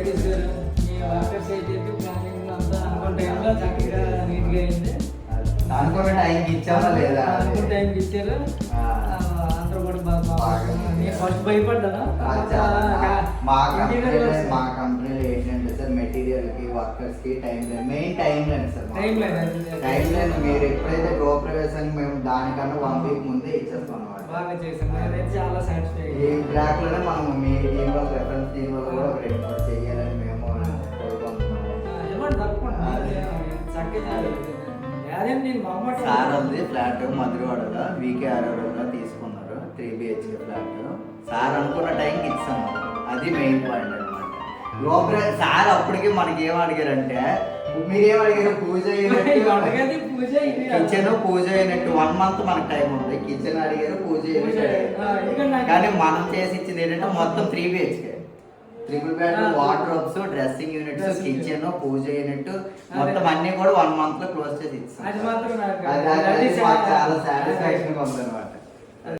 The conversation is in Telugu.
జగదీష్ గారు మీ వర్కర్స్ అయితే ప్లానింగ్ అంతా అనుకున్న టైంలో చక్కగా నీట్గా అయింది. అనుకున్న టైంకి ఇచ్చామా లేదా? అనుకున్న టైంకి ఇచ్చారు. అందరూ కూడా బాగా నేను ఫస్ట్ భయపడ్డాను. మా కంపెనీలో ఏంటంటే సార్ మెటీరియల్ కి వర్కర్స్ కి time line main time line sir. Time line మీరు ఎప్పుడైతే గృహప్రవేశానికి మేము దానికన్నా 1 వీక్ ముందే ఇచ్చేస్తాం అన్నమాట. బాగా చేసాను, నేనైతే చాలా సాటిస్ఫై. ఈ బ్లాక్ లోనే మనం మీ టీమ్ వల్ల రెఫరెన్స్ టీమ్ వల్ల కూడా ఒక 2 మూడు చేయాలని మేము కోరుకుంటున్నాము. సార్ ఉంది ఫ్లాట్ మధురవాడలో VKRలో తీసుకున్నారు 3 BHK ఫ్లాట్. సార్ అనుకున్న టైంకి ఇచ్చాము, అది మెయిన్ పాయింట్ అనమాట. లోపల సార్ అప్పటికి మనకి ఏం అడిగారంటే మీరేం అడిగారు? పూజ కిచెన్ పూజ అయినట్టు 1 మంత్ మనకు టైం ఉంది. కిచెన్ అడిగారు, పూజ అయినట్టు. కానీ మనం చేసి ఇచ్చింది ఏంటంటే మొత్తం 3 BHK, 3 bed, wardrobes, dressing units, kitchen, puja unit మొత్తం అన్ని కూడా 1 మంత్ లో క్లోజ్ చేసి ఇచ్చాం. అది మాకు చాలా సాటిస్ఫాక్షన్ ఉందన్నమాట.